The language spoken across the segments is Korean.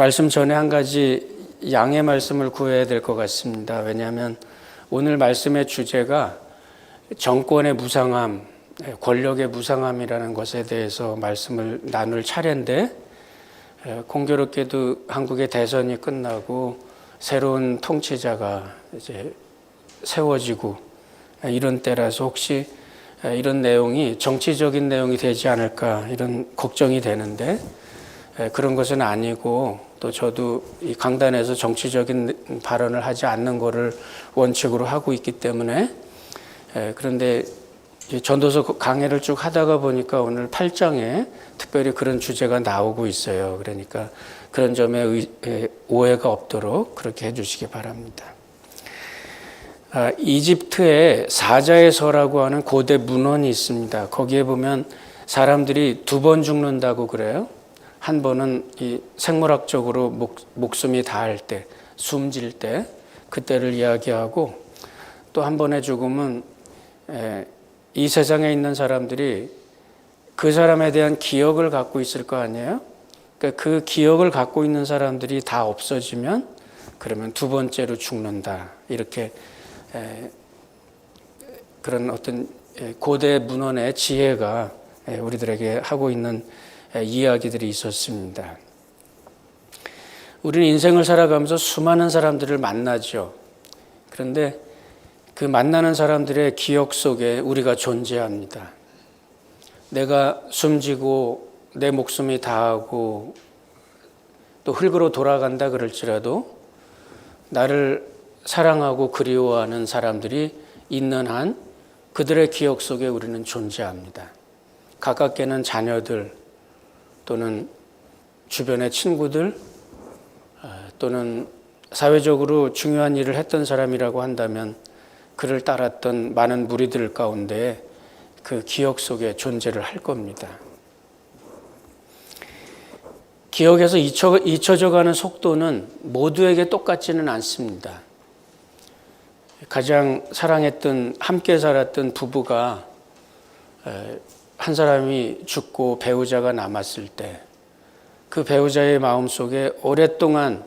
말씀 전에 한 가지 양해 말씀을 구해야 될 것 같습니다. 왜냐하면 오늘 말씀의 주제가 정권의 무상함, 권력의 무상함이라는 것에 대해서 말씀을 나눌 차례인데, 공교롭게도 한국의 대선이 끝나고 새로운 통치자가 이제 세워지고 이런 때라서 혹시 이런 내용이 정치적인 내용이 되지 않을까 이런 걱정이 되는데, 그런 것은 아니고, 또 저도 이 강단에서 정치적인 발언을 하지 않는 것을 원칙으로 하고 있기 때문에, 그런데 전도서 강해를 쭉 하다가 보니까 오늘 8장에 특별히 그런 주제가 나오고 있어요. 그러니까 그런 점에 오해가 없도록 그렇게 해주시기 바랍니다. 이집트에 사자의 서라고 하는 고대 문헌이 있습니다. 거기에 보면 사람들이 2번 죽는다고 그래요. 한 번은 이 생물학적으로 목숨이 닿을 때, 숨질 때, 그때를 이야기하고, 또 한 번의 죽음은 이 세상에 있는 사람들이 그 사람에 대한 기억을 갖고 있을 거 아니에요? 그러니까 그 기억을 갖고 있는 사람들이 다 없어지면 그러면 2번째로 죽는다. 이렇게 그런 어떤 고대 문헌의 지혜가 우리들에게 하고 있는 이야기들이 있었습니다. 우리는 인생을 살아가면서 수많은 사람들을 만나죠. 그런데 그 만나는 사람들의 기억 속에 우리가 존재합니다. 내가 숨지고 내 목숨이 다하고 또 흙으로 돌아간다 그럴지라도 나를 사랑하고 그리워하는 사람들이 있는 한 그들의 기억 속에 우리는 존재합니다. 가깝게는 자녀들, 또는 주변의 친구들, 또는 사회적으로 중요한 일을 했던 사람이라고 한다면 그를 따랐던 많은 무리들 가운데 그 기억 속에 존재를 할 겁니다. 기억에서 잊혀져 가는 속도는 모두에게 똑같지는 않습니다. 가장 사랑했던, 함께 살았던 부부가 한 사람이 죽고 배우자가 남았을 때 그 배우자의 마음속에 오랫동안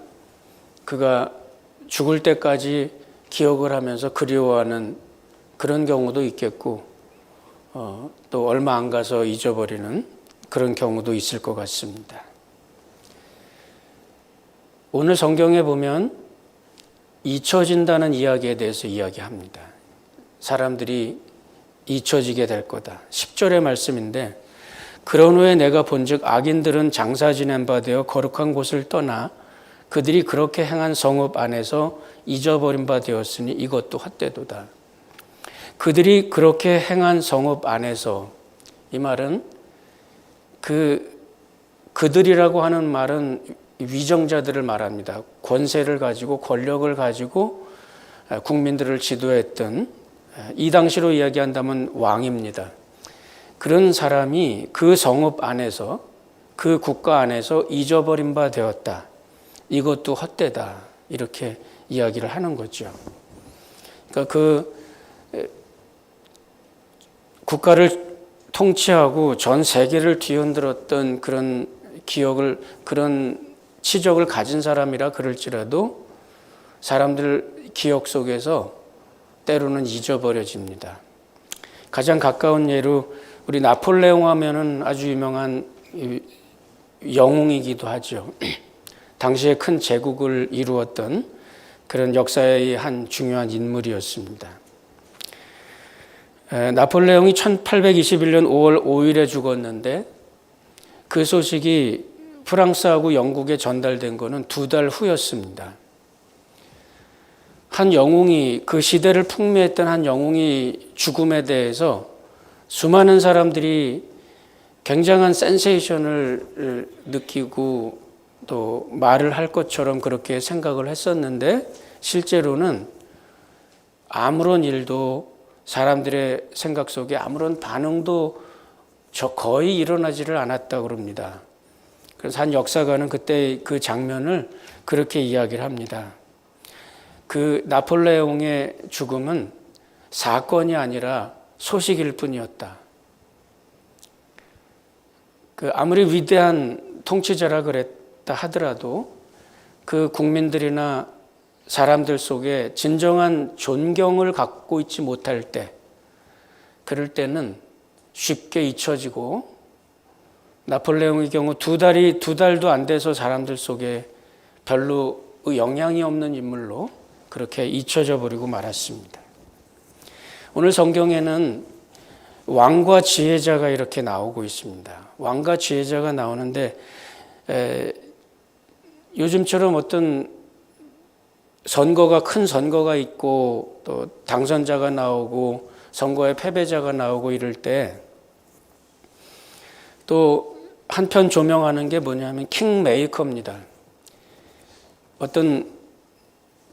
그가 죽을 때까지 기억을 하면서 그리워하는 그런 경우도 있겠고, 또 얼마 안 가서 잊어버리는 그런 경우도 있을 것 같습니다. 오늘 성경에 보면 잊혀진다는 이야기에 대해서 이야기합니다. 사람들이 잊혀지게 될 거다. 10절의 말씀인데, 그런 후에 내가 본즉 악인들은 장사 지낸 바 되어 거룩한 곳을 떠나 그들이 그렇게 행한 성읍 안에서 잊어버린 바 되었으니 이것도 헛되도다. 그들이 그렇게 행한 성읍 안에서, 이 말은 그들이라고 하는 말은 위정자들을 말합니다. 권세를 가지고 권력을 가지고 국민들을 지도했던, 이 당시로 이야기한다면 왕입니다. 그런 사람이 그 성읍 안에서, 그 국가 안에서 잊어버린 바 되었다. 이것도 헛되다. 이렇게 이야기를 하는 거죠. 그러니까 그 국가를 통치하고 전 세계를 뒤흔들었던 그런 기억을, 그런 치적을 가진 사람이라 그럴지라도 사람들 기억 속에서 때로는 잊어버려집니다. 가장 가까운 예로 우리 나폴레옹 하면은 아주 유명한 영웅이기도 하죠. 당시에 큰 제국을 이루었던 그런 역사의 한 중요한 인물이었습니다. 나폴레옹이 1821년 5월 5일에 죽었는데 그 소식이 프랑스하고 영국에 전달된 것은 2달 후였습니다. 한 영웅이, 그 시대를 풍미했던 한 영웅이 죽음에 대해서 수많은 사람들이 굉장한 센세이션을 느끼고 또 말을 할 것처럼 그렇게 생각을 했었는데, 실제로는 아무런 일도, 사람들의 생각 속에 아무런 반응도 거의 일어나지를 않았다고 그럽니다. 그래서 한 역사가는 그때 그 장면을 그렇게 이야기를 합니다. 그 나폴레옹의 죽음은 사건이 아니라 소식일 뿐이었다. 아무리 위대한 통치자라 그랬다 하더라도 그 국민들이나 사람들 속에 진정한 존경을 갖고 있지 못할 때, 그럴 때는 쉽게 잊혀지고, 나폴레옹의 경우 두 달도 안 돼서 사람들 속에 별로 영향이 없는 인물로 그렇게 잊혀져 버리고 말았습니다. 오늘 성경에는 왕과 지혜자가 이렇게 나오고 있습니다. 왕과 지혜자가 나오는데 요즘처럼 어떤 큰 선거가 있고 또 당선자가 나오고 선거에 패배자가 나오고 이럴 때 또 한편 조명하는 게 뭐냐면 킹메이커입니다. 어떤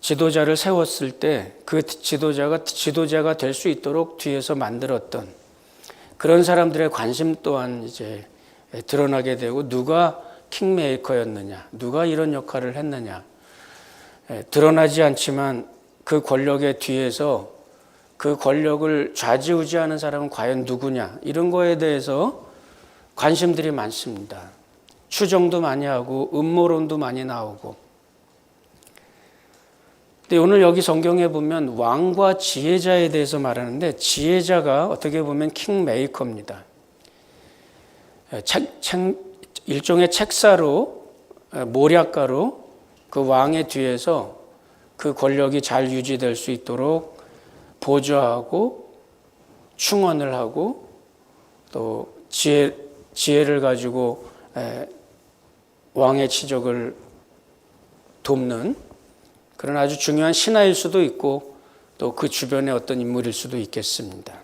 지도자를 세웠을 때 그 지도자가 될 수 있도록 뒤에서 만들었던 그런 사람들의 관심 또한 이제 드러나게 되고, 누가 킹메이커였느냐, 누가 이런 역할을 했느냐, 드러나지 않지만 그 권력의 뒤에서 그 권력을 좌지우지하는 사람은 과연 누구냐, 이런 거에 대해서 관심들이 많습니다. 추정도 많이 하고 음모론도 많이 나오고. 근데 오늘 여기 성경에 보면 왕과 지혜자에 대해서 말하는데, 지혜자가 어떻게 보면 킹메이커입니다. 일종의 책사로, 모략가로 그 왕의 뒤에서 그 권력이 잘 유지될 수 있도록 보좌하고 충원을 하고 또 지혜를 가지고 왕의 치적을 돕는 그런 아주 중요한 신하일 수도 있고, 또 그 주변의 어떤 인물일 수도 있겠습니다.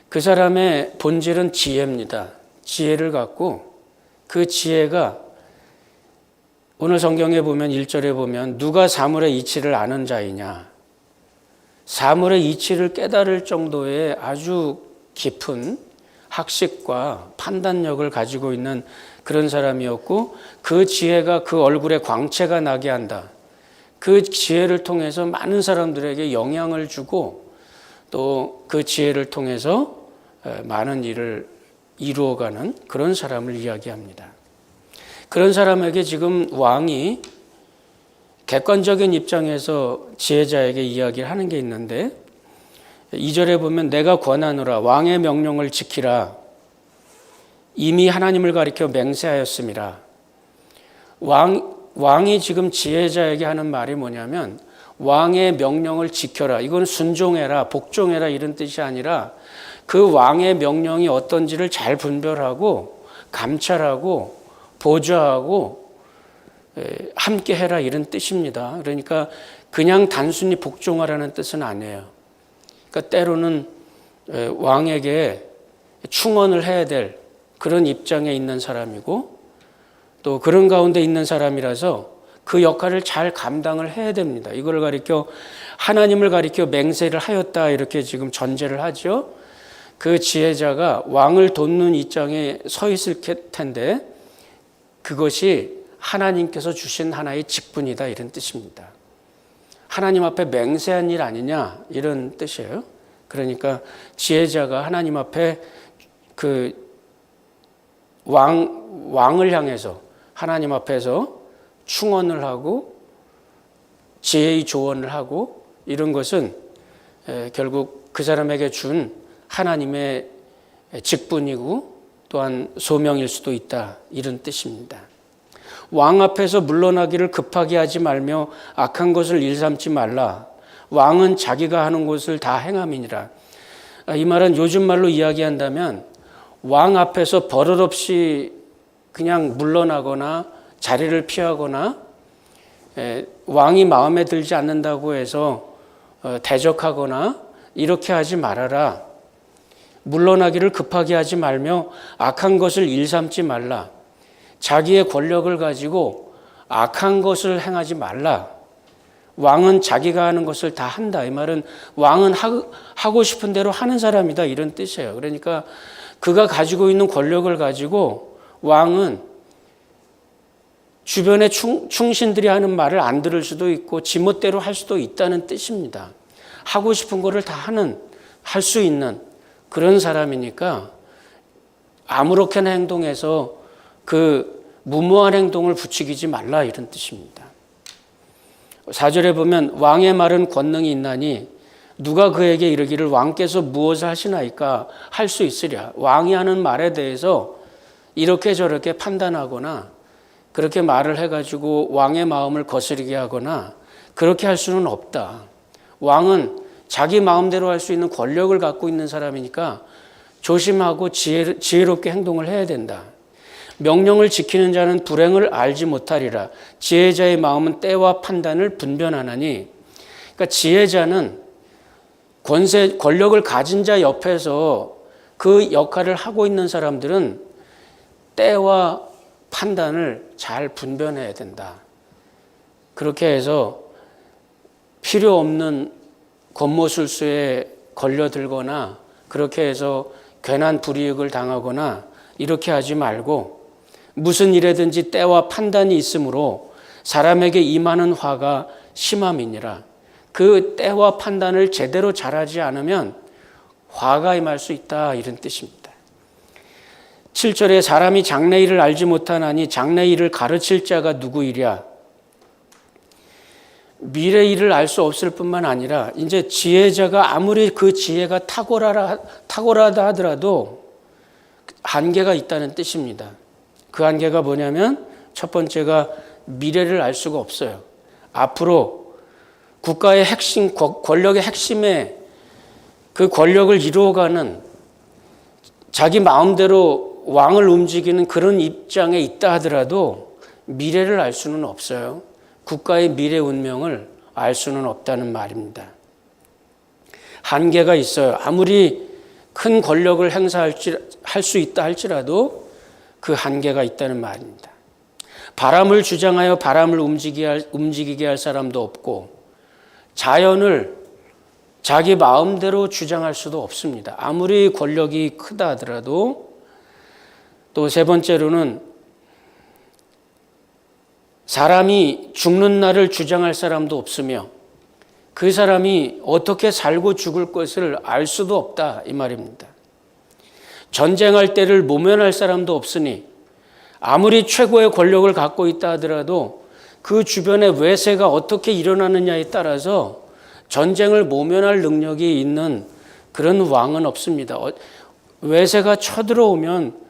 그 사람의 본질은 지혜입니다. 지혜를 갖고, 그 지혜가 오늘 성경에 보면 1절에 보면 누가 사물의 이치를 아는 자이냐, 사물의 이치를 깨달을 정도의 아주 깊은 학식과 판단력을 가지고 있는 그런 사람이었고, 그 지혜가 그 얼굴에 광채가 나게 한다. 그 지혜를 통해서 많은 사람들에게 영향을 주고, 또 그 지혜를 통해서 많은 일을 이루어가는 그런 사람을 이야기합니다. 그런 사람에게 지금 왕이 객관적인 입장에서 지혜자에게 이야기를 하는 게 있는데, 2절에 보면 내가 권하노라, 왕의 명령을 지키라, 이미 하나님을 가리켜 맹세하였음이라. 왕이 지금 지혜자에게 하는 말이 뭐냐면, 왕의 명령을 지켜라, 이건 순종해라, 복종해라, 이런 뜻이 아니라 그 왕의 명령이 어떤지를 잘 분별하고 감찰하고 보좌하고 함께 해라, 이런 뜻입니다. 그러니까 그냥 단순히 복종하라는 뜻은 아니에요. 그러니까 때로는 왕에게 충원을 해야 될 그런 입장에 있는 사람이고, 또 그런 가운데 있는 사람이라서 그 역할을 잘 감당을 해야 됩니다. 이걸 가리켜 하나님을 가리켜 맹세를 하였다, 이렇게 지금 전제를 하죠. 그 지혜자가 왕을 돕는 입장에 서 있을 텐데, 그것이 하나님께서 주신 하나의 직분이다, 이런 뜻입니다. 하나님 앞에 맹세한 일 아니냐, 이런 뜻이에요. 그러니까 지혜자가 하나님 앞에 그 왕을 향해서 하나님 앞에서 충원을 하고 지혜의 조언을 하고, 이런 것은 결국 그 사람에게 준 하나님의 직분이고 또한 소명일 수도 있다, 이런 뜻입니다. 왕 앞에서 물러나기를 급하게 하지 말며 악한 것을 일삼지 말라. 왕은 자기가 하는 것을 다 행함이니라. 이 말은 요즘 말로 이야기한다면 왕 앞에서 버릇없이 그냥 물러나거나 자리를 피하거나 왕이 마음에 들지 않는다고 해서 대적하거나 이렇게 하지 말아라. 물러나기를 급하게 하지 말며 악한 것을 일삼지 말라. 자기의 권력을 가지고 악한 것을 행하지 말라. 왕은 자기가 하는 것을 다 한다. 이 말은 왕은 하고 싶은 대로 하는 사람이다, 이런 뜻이에요. 그러니까 그가 가지고 있는 권력을 가지고 왕은 주변의 충신들이 하는 말을 안 들을 수도 있고 지멋대로 할 수도 있다는 뜻입니다. 하고 싶은 거를 다 할 수 있는 그런 사람이니까 아무렇게나 행동해서 그 무모한 행동을 부추기지 말라 이런 뜻입니다. 4절에 보면 왕의 말은 권능이 있나니 누가 그에게 이르기를 왕께서 무엇을 하시나이까 할 수 있으랴. 왕이 하는 말에 대해서 이렇게 저렇게 판단하거나 그렇게 말을 해가지고 왕의 마음을 거스르게 하거나 그렇게 할 수는 없다. 왕은 자기 마음대로 할 수 있는 권력을 갖고 있는 사람이니까 조심하고 지혜롭게 행동을 해야 된다. 명령을 지키는 자는 불행을 알지 못하리라. 지혜자의 마음은 때와 판단을 분별하나니. 그러니까 지혜자는 권력을 가진 자 옆에서 그 역할을 하고 있는 사람들은 때와 판단을 잘 분별해야 된다. 그렇게 해서 필요 없는 권모술수에 걸려들거나 그렇게 해서 괜한 불이익을 당하거나 이렇게 하지 말고 무슨 일에든지 때와 판단이 있으므로 사람에게 임하는 화가 심함이니라. 그 때와 판단을 제대로 잘하지 않으면 화가 임할 수 있다 이런 뜻입니다. 7절에 사람이 장래일을 알지 못하나니 장래일을 가르칠 자가 누구이랴. 미래 일을 알 수 없을 뿐만 아니라 이제 지혜자가 아무리 그 지혜가 탁월하다 하더라도 한계가 있다는 뜻입니다. 그 한계가 뭐냐면 첫 번째가 미래를 알 수가 없어요. 앞으로 국가의 핵심, 권력의 핵심에 그 권력을 이루어가는 자기 마음대로 왕을 움직이는 그런 입장에 있다 하더라도 미래를 알 수는 없어요. 국가의 미래 운명을 알 수는 없다는 말입니다. 한계가 있어요. 아무리 큰 권력을 행사할 수 있다 할지라도 그 한계가 있다는 말입니다. 바람을 주장하여 바람을 움직이게 할 사람도 없고 자연을 자기 마음대로 주장할 수도 없습니다. 아무리 권력이 크다 하더라도. 또 세 번째로는 사람이 죽는 날을 주장할 사람도 없으며 그 사람이 어떻게 살고 죽을 것을 알 수도 없다 이 말입니다. 전쟁할 때를 모면할 사람도 없으니 아무리 최고의 권력을 갖고 있다 하더라도 그 주변에 외세가 어떻게 일어나느냐에 따라서 전쟁을 모면할 능력이 있는 그런 왕은 없습니다. 외세가 쳐들어오면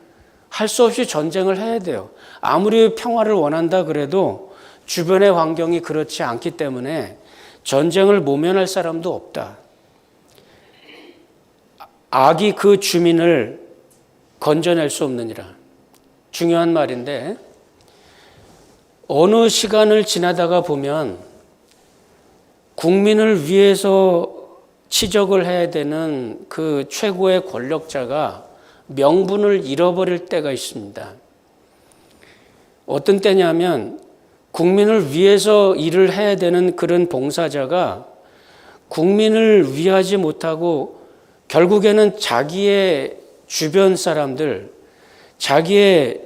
할 수 없이 전쟁을 해야 돼요. 아무리 평화를 원한다 그래도 주변의 환경이 그렇지 않기 때문에 전쟁을 모면할 사람도 없다. 악이 그 주민을 건져낼 수 없느니라. 중요한 말인데 어느 시간을 지나다가 보면 국민을 위해서 치적을 해야 되는 그 최고의 권력자가 명분을 잃어버릴 때가 있습니다. 어떤 때냐면 국민을 위해서 일을 해야 되는 그런 봉사자가 국민을 위하지 못하고 결국에는 자기의 주변 사람들, 자기의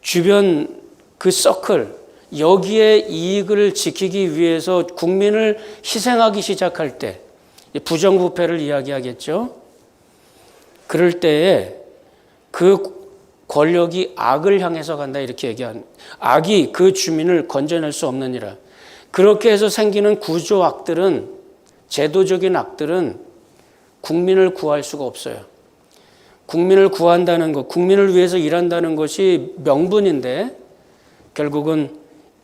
주변 그 서클, 여기에 이익을 지키기 위해서 국민을 희생하기 시작할 때 부정부패를 이야기하겠죠. 그럴 때에 그 권력이 악을 향해서 간다 이렇게 얘기하는, 악이 그 주민을 건져낼 수 없느니라. 그렇게 해서 생기는 구조악들은, 제도적인 악들은 국민을 구할 수가 없어요. 국민을 구한다는 것, 국민을 위해서 일한다는 것이 명분인데 결국은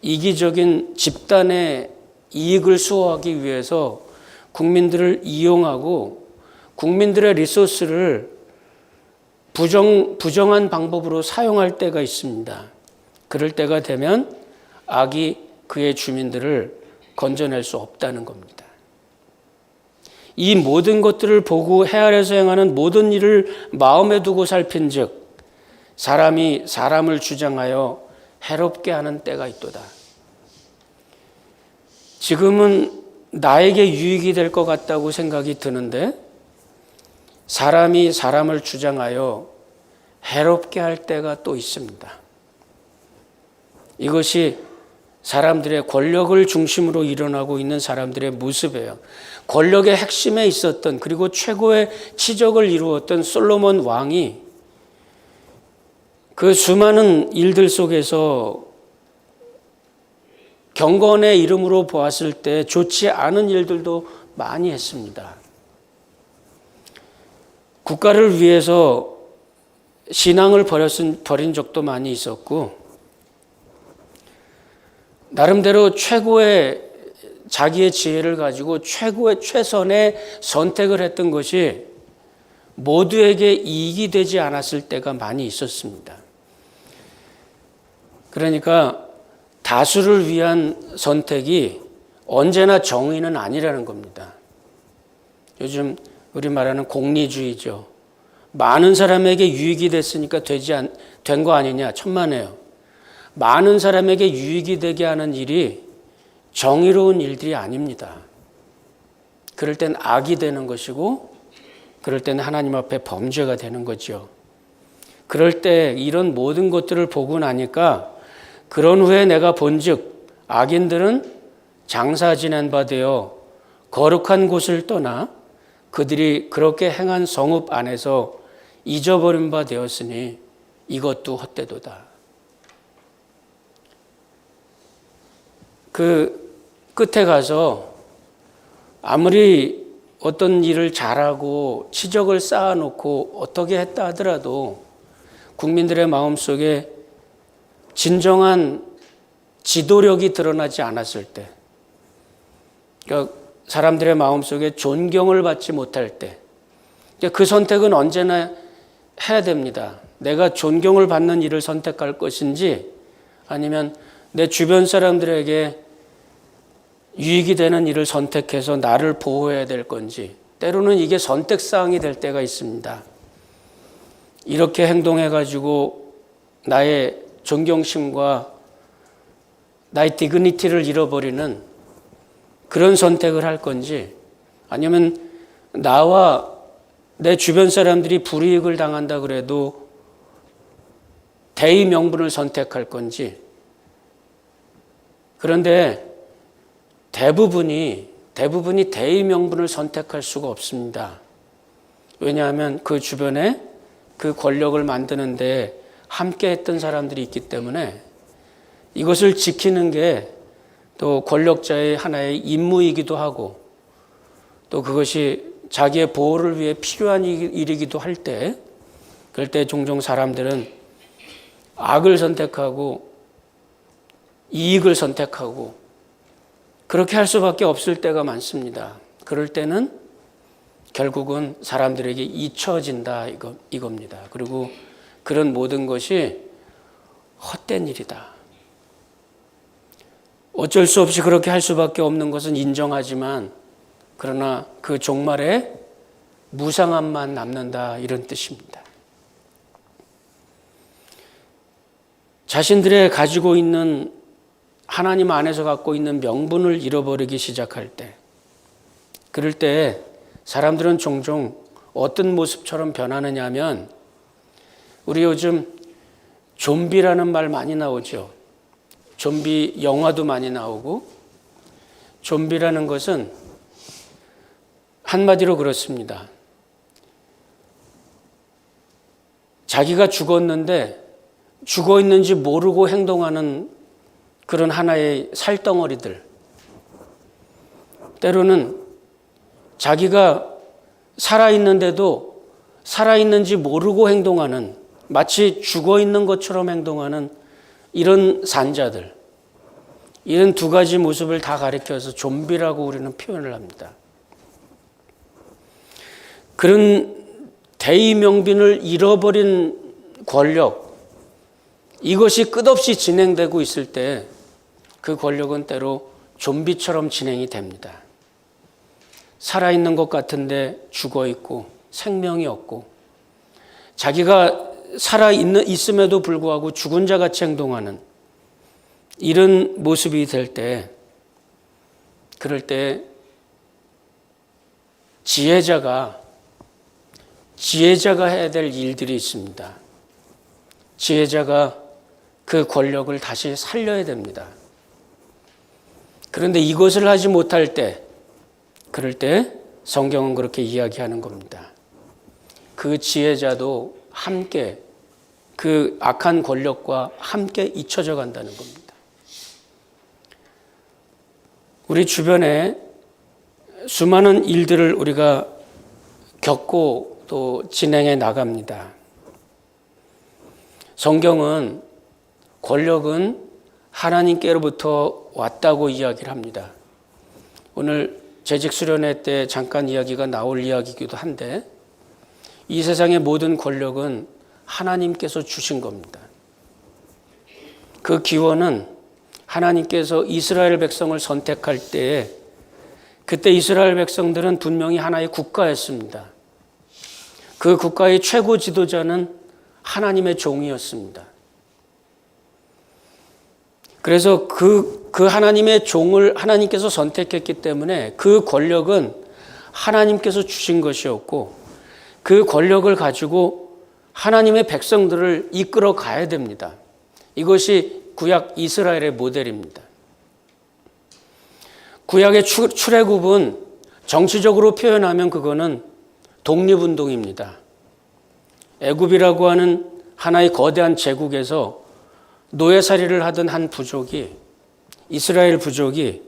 이기적인 집단의 이익을 수호하기 위해서 국민들을 이용하고 국민들의 리소스를 부정한 방법으로 사용할 때가 있습니다. 그럴 때가 되면 악이 그의 주민들을 건져낼 수 없다는 겁니다. 이 모든 것들을 보고 헤아려서 행하는 모든 일을 마음에 두고 살핀즉 사람이 사람을 주장하여 해롭게 하는 때가 있도다. 지금은 나에게 유익이 될 것 같다고 생각이 드는데 사람이 사람을 주장하여 해롭게 할 때가 또 있습니다. 이것이 사람들의 권력을 중심으로 일어나고 있는 사람들의 모습이에요. 권력의 핵심에 있었던, 그리고 최고의 치적을 이루었던 솔로몬 왕이 그 수많은 일들 속에서 경건의 이름으로 보았을 때 좋지 않은 일들도 많이 했습니다. 국가를 위해서 신앙을 버린 적도 많이 있었고, 나름대로 최고의 자기의 지혜를 가지고 최고의 최선의 선택을 했던 것이 모두에게 이익이 되지 않았을 때가 많이 있었습니다. 그러니까 다수를 위한 선택이 언제나 정의는 아니라는 겁니다. 요즘 우리 말하는 공리주의죠. 많은 사람에게 유익이 됐으니까 된 거 아니냐, 천만에요. 많은 사람에게 유익이 되게 하는 일이 정의로운 일들이 아닙니다. 그럴 땐 악이 되는 것이고, 그럴 때는 하나님 앞에 범죄가 되는 거죠. 그럴 때 이런 모든 것들을 보고 나니까 그런 후에 내가 본즉 악인들은 장사 지낸 바 되어 거룩한 곳을 떠나 그들이 그렇게 행한 성읍 안에서 잊어버린 바 되었으니 이것도 헛되도다. 그 끝에 가서 아무리 어떤 일을 잘하고 치적을 쌓아놓고 어떻게 했다 하더라도 국민들의 마음속에 진정한 지도력이 드러나지 않았을 때, 그러니까 사람들의 마음속에 존경을 받지 못할 때, 그 선택은 언제나 해야 됩니다. 내가 존경을 받는 일을 선택할 것인지 아니면 내 주변 사람들에게 유익이 되는 일을 선택해서 나를 보호해야 될 건지, 때로는 이게 선택사항이 될 때가 있습니다. 이렇게 행동해가지고 나의 존경심과 나의 디그니티를 잃어버리는 그런 선택을 할 건지, 아니면 나와 내 주변 사람들이 불이익을 당한다 그래도 대의 명분을 선택할 건지. 그런데 대부분이 대의 명분을 선택할 수가 없습니다. 왜냐하면 그 주변에 그 권력을 만드는데 함께 했던 사람들이 있기 때문에 이것을 지키는 게 또 권력자의 하나의 임무이기도 하고, 또 그것이 자기의 보호를 위해 필요한 일이기도 할 때, 그럴 때 종종 사람들은 악을 선택하고 이익을 선택하고 그렇게 할 수밖에 없을 때가 많습니다. 그럴 때는 결국은 사람들에게 잊혀진다 이겁니다. 그리고 그런 모든 것이 헛된 일이다. 어쩔 수 없이 그렇게 할 수밖에 없는 것은 인정하지만, 그러나 그 종말에 무상함만 남는다, 이런 뜻입니다. 자신들의 가지고 있는, 하나님 안에서 갖고 있는 명분을 잃어버리기 시작할 때, 그럴 때 사람들은 종종 어떤 모습처럼 변하느냐 하면, 우리 요즘 좀비라는 말 많이 나오죠. 좀비 영화도 많이 나오고, 좀비라는 것은 한마디로 그렇습니다. 자기가 죽었는데 죽어 있는지 모르고 행동하는 그런 하나의 살덩어리들. 때로는 자기가 살아있는데도 살아있는지 모르고 행동하는, 마치 죽어 있는 것처럼 행동하는 이런 산자들, 이런 두 가지 모습을 다 가리켜서 좀비라고 우리는 표현을 합니다. 그런 대의 명분을 잃어버린 권력, 이것이 끝없이 진행되고 있을 때 그 권력은 때로 좀비처럼 진행이 됩니다. 살아있는 것 같은데 죽어있고 생명이 없고, 자기가 살아있음에도 불구하고 죽은 자 같이 행동하는 이런 모습이 될 때, 그럴 때 지혜자가 해야 될 일들이 있습니다. 지혜자가 그 권력을 다시 살려야 됩니다. 그런데 이것을 하지 못할 때, 그럴 때 성경은 그렇게 이야기하는 겁니다. 그 지혜자도 함께 그 악한 권력과 함께 잊혀져 간다는 겁니다. 우리 주변에 수많은 일들을 우리가 겪고 또 진행해 나갑니다. 성경은 권력은 하나님께로부터 왔다고 이야기를 합니다. 오늘 재직 수련회 때 잠깐 이야기가 나올 이야기이기도 한데 이 세상의 모든 권력은 하나님께서 주신 겁니다. 그 기원은 하나님께서 이스라엘 백성을 선택할 때에 그때 이스라엘 백성들은 분명히 하나의 국가였습니다. 그 국가의 최고 지도자는 하나님의 종이었습니다. 그래서 그 하나님의 종을 하나님께서 선택했기 때문에 그 권력은 하나님께서 주신 것이었고 그 권력을 가지고 하나님의 백성들을 이끌어 가야 됩니다. 이것이 구약 이스라엘의 모델입니다. 구약의 출애굽은 정치적으로 표현하면 그거는 독립운동입니다. 애굽이라고 하는 하나의 거대한 제국에서 노예살이를 하던 한 부족이 이스라엘 부족이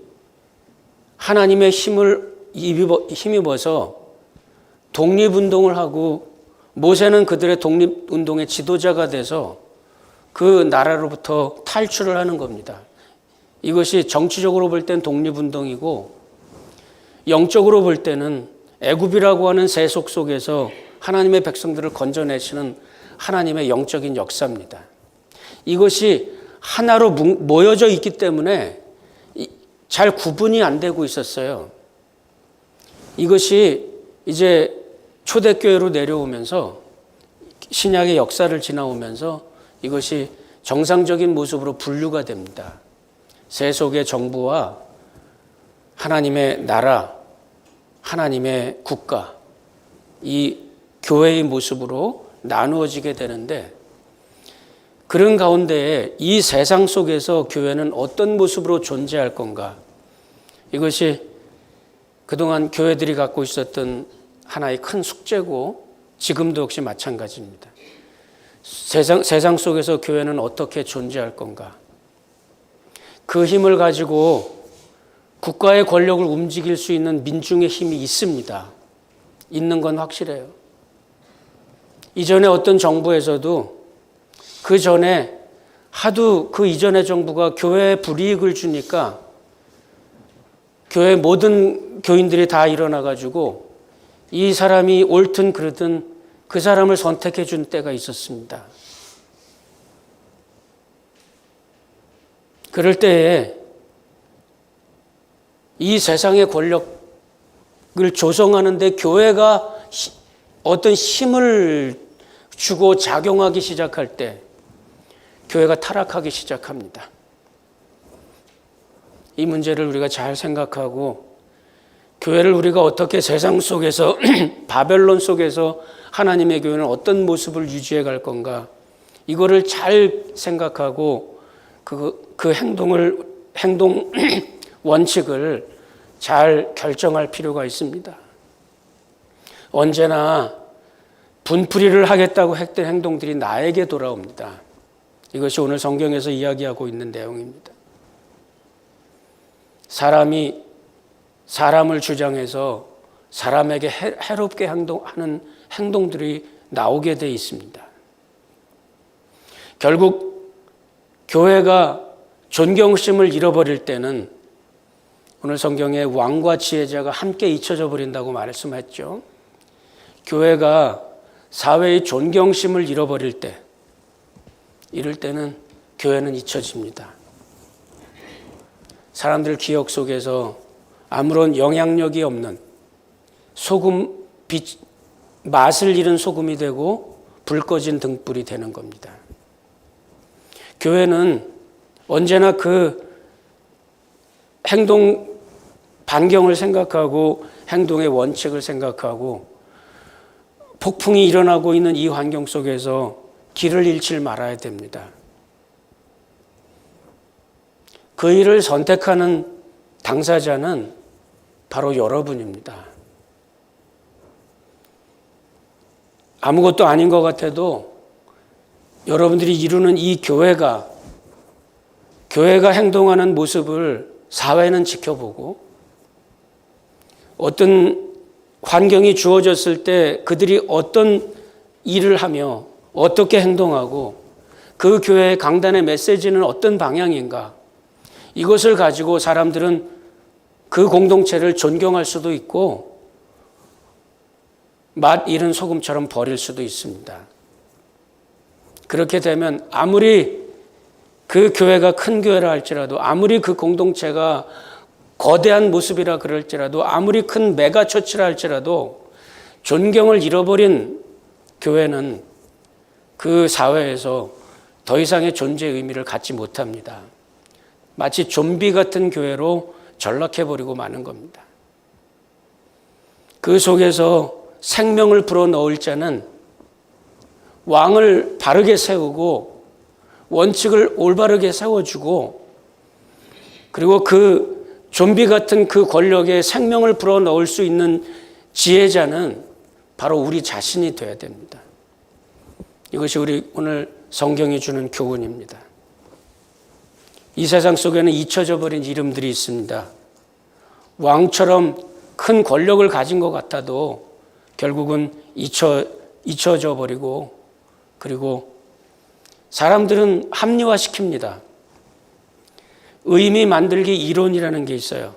하나님의 힘을 힘입어서 독립운동을 하고 모세는 그들의 독립운동의 지도자가 돼서 그 나라로부터 탈출을 하는 겁니다. 이것이 정치적으로 볼 땐 독립운동이고 영적으로 볼 때는 애굽이라고 하는 세속 속에서 하나님의 백성들을 건져내시는 하나님의 영적인 역사입니다. 이것이 하나로 모여져 있기 때문에 잘 구분이 안 되고 있었어요. 이것이 이제 초대교회로 내려오면서 신약의 역사를 지나오면서 이것이 정상적인 모습으로 분류가 됩니다. 세속의 정부와 하나님의 나라, 하나님의 국가, 이 교회의 모습으로 나누어지게 되는데 그런 가운데에 이 세상 속에서 교회는 어떤 모습으로 존재할 건가? 이것이 그동안 교회들이 갖고 있었던 하나의 큰 숙제고 지금도 역시 마찬가지입니다. 세상 속에서 교회는 어떻게 존재할 건가? 그 힘을 가지고 국가의 권력을 움직일 수 있는 민중의 힘이 있습니다. 있는 건 확실해요. 이전에 어떤 정부에서도 그 전에 하도 그 이전의 정부가 교회에 불이익을 주니까 교회 모든 교인들이 다 일어나가지고 이 사람이 옳든 그르든 그 사람을 선택해 준 때가 있었습니다. 그럴 때에 이 세상의 권력을 조성하는데 교회가 어떤 힘을 주고 작용하기 시작할 때 교회가 타락하기 시작합니다. 이 문제를 우리가 잘 생각하고 교회를 우리가 어떻게 세상 속에서 바벨론 속에서 하나님의 교회는 어떤 모습을 유지해 갈 건가 이거를 잘 생각하고 그 행동 원칙을 잘 결정할 필요가 있습니다. 언제나 분풀이를 하겠다고 했던 행동들이 나에게 돌아옵니다. 이것이 오늘 성경에서 이야기하고 있는 내용입니다. 사람이 사람을 주장해서 사람에게 해롭게 하는 행동들이 나오게 돼 있습니다. 결국 교회가 존경심을 잃어버릴 때는 오늘 성경에 왕과 지혜자가 함께 잊혀져 버린다고 말씀했죠. 교회가 사회의 존경심을 잃어버릴 때, 이럴 때는 교회는 잊혀집니다. 사람들 기억 속에서 아무런 영향력이 없는 소금, 맛을 잃은 소금이 되고 불 꺼진 등불이 되는 겁니다. 교회는 언제나 그 행동 반경을 생각하고 행동의 원칙을 생각하고 폭풍이 일어나고 있는 이 환경 속에서 길을 잃지 말아야 됩니다. 그 일을 선택하는 당사자는 바로 여러분입니다. 아무것도 아닌 것 같아도 여러분들이 이루는 이 교회가 행동하는 모습을 사회는 지켜보고 어떤 환경이 주어졌을 때 그들이 어떤 일을 하며 어떻게 행동하고 그 교회의 강단의 메시지는 어떤 방향인가, 이것을 가지고 사람들은 그 공동체를 존경할 수도 있고 맛 잃은 소금처럼 버릴 수도 있습니다. 그렇게 되면 아무리 그 교회가 큰 교회라 할지라도, 아무리 그 공동체가 거대한 모습이라 그럴지라도, 아무리 큰 메가처치라 할지라도 존경을 잃어버린 교회는 그 사회에서 더 이상의 존재의 의미를 갖지 못합니다. 마치 좀비 같은 교회로 전락해버리고 마는 겁니다. 그 속에서 생명을 불어넣을 자는 왕을 바르게 세우고 원칙을 올바르게 세워주고, 그리고 그 좀비 같은 그 권력에 생명을 불어넣을 수 있는 지혜자는 바로 우리 자신이 되어야 됩니다. 이것이 우리 오늘 성경이 주는 교훈입니다. 이 세상 속에는 잊혀져 버린 이름들이 있습니다. 왕처럼 큰 권력을 가진 것 같아도 결국은 잊혀져 버리고, 그리고 사람들은 합리화시킵니다. 의미 만들기 이론이라는 게 있어요.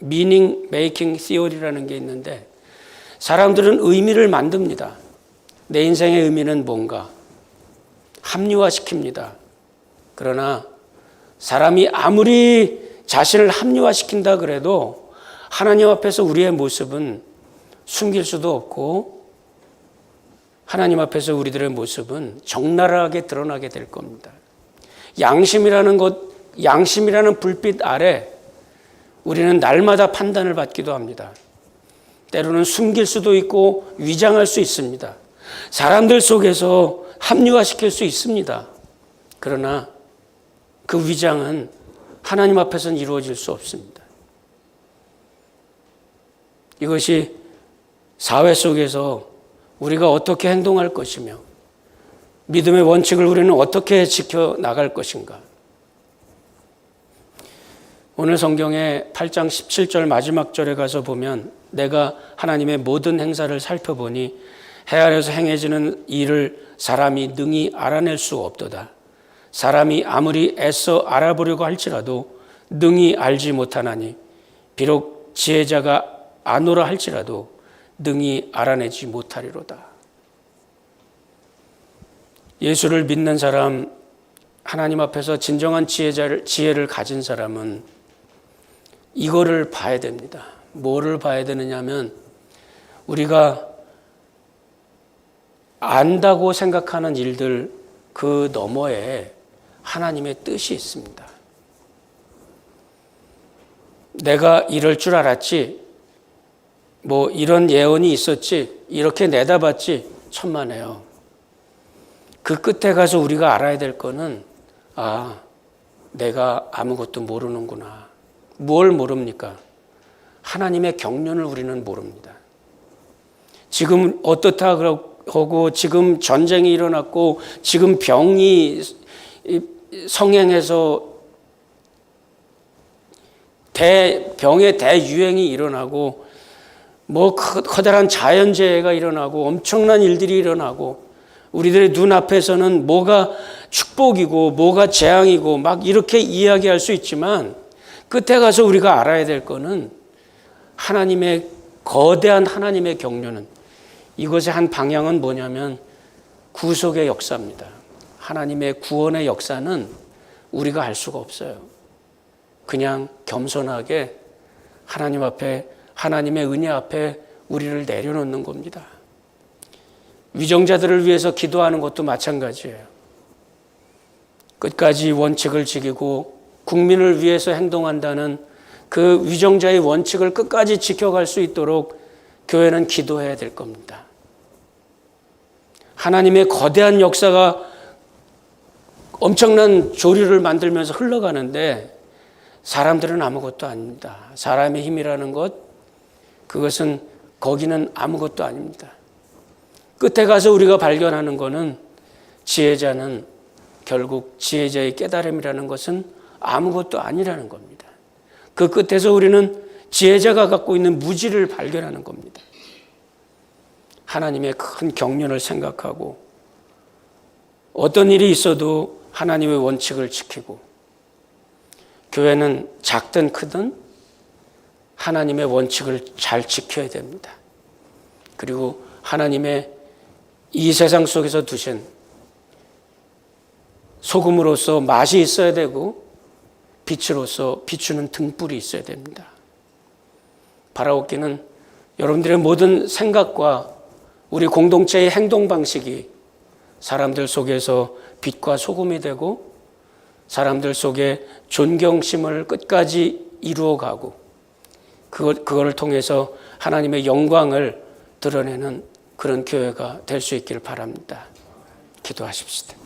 Meaning Making Theory라는 게 있는데, 사람들은 의미를 만듭니다. 내 인생의 의미는 뭔가 합리화시킵니다. 그러나 사람이 아무리 자신을 합리화시킨다 그래도 하나님 앞에서 우리의 모습은 숨길 수도 없고, 하나님 앞에서 우리들의 모습은 적나라하게 드러나게 될 겁니다. 양심이라는 불빛 아래 우리는 날마다 판단을 받기도 합니다. 때로는 숨길 수도 있고 위장할 수 있습니다. 사람들 속에서 합리화시킬 수 있습니다. 그러나 그 위장은 하나님 앞에서는 이루어질 수 없습니다. 이것이 사회 속에서 우리가 어떻게 행동할 것이며 믿음의 원칙을 우리는 어떻게 지켜나갈 것인가. 오늘 성경의 8장 17절 마지막 절에 가서 보면, 내가 하나님의 모든 행사를 살펴보니 해 아래에서 행해지는 일을 사람이 능히 알아낼 수 없도다. 사람이 아무리 애써 알아보려고 할지라도 능히 알지 못하나니, 비록 지혜자가 아노라 할지라도 능히 알아내지 못하리로다. 예수를 믿는 사람, 하나님 앞에서 진정한 지혜를 가진 사람은 이거를 봐야 됩니다. 뭐를 봐야 되느냐 하면, 우리가 안다고 생각하는 일들 그 너머에 하나님의 뜻이 있습니다. 내가 이럴 줄 알았지, 뭐 이런 예언이 있었지, 이렇게 내다봤지, 천만에요. 그 끝에 가서 우리가 알아야 될 거는, 아, 내가 아무것도 모르는구나. 뭘 모릅니까? 하나님의 경륜을 우리는 모릅니다. 지금 어떻다 그러고, 지금 전쟁이 일어났고, 지금 병이 성행해서 병의 대유행이 일어나고, 뭐 커다란 자연재해가 일어나고 엄청난 일들이 일어나고, 우리들의 눈앞에서는 뭐가 축복이고 뭐가 재앙이고 막 이렇게 이야기할 수 있지만, 끝에 가서 우리가 알아야 될 거는 하나님의 거대한 하나님의 경륜은, 이것의 한 방향은 뭐냐면 구속의 역사입니다. 하나님의 구원의 역사는 우리가 알 수가 없어요. 그냥 겸손하게 하나님 앞에, 하나님의 은혜 앞에 우리를 내려놓는 겁니다. 위정자들을 위해서 기도하는 것도 마찬가지예요. 끝까지 원칙을 지키고 국민을 위해서 행동한다는 그 위정자의 원칙을 끝까지 지켜갈 수 있도록 교회는 기도해야 될 겁니다. 하나님의 거대한 역사가 엄청난 조류를 만들면서 흘러가는데 사람들은 아무것도 아닙니다. 사람의 힘이라는 것, 그것은 거기는 아무것도 아닙니다. 끝에 가서 우리가 발견하는 것은 지혜자는 결국 지혜자의 깨달음이라는 것은 아무것도 아니라는 겁니다. 그 끝에서 우리는 지혜자가 갖고 있는 무지를 발견하는 겁니다. 하나님의 큰 경륜을 생각하고 어떤 일이 있어도 하나님의 원칙을 지키고 교회는 작든 크든 하나님의 원칙을 잘 지켜야 됩니다. 그리고 하나님의 이 세상 속에서 두신 소금으로서 맛이 있어야 되고 빛으로서 비추는 등불이 있어야 됩니다. 바라옵기는 여러분들의 모든 생각과 우리 공동체의 행동 방식이 사람들 속에서 빛과 소금이 되고 사람들 속에 존경심을 끝까지 이루어가고 그거를 통해서 하나님의 영광을 드러내는 그런 교회가 될 수 있기를 바랍니다. 기도하십시다.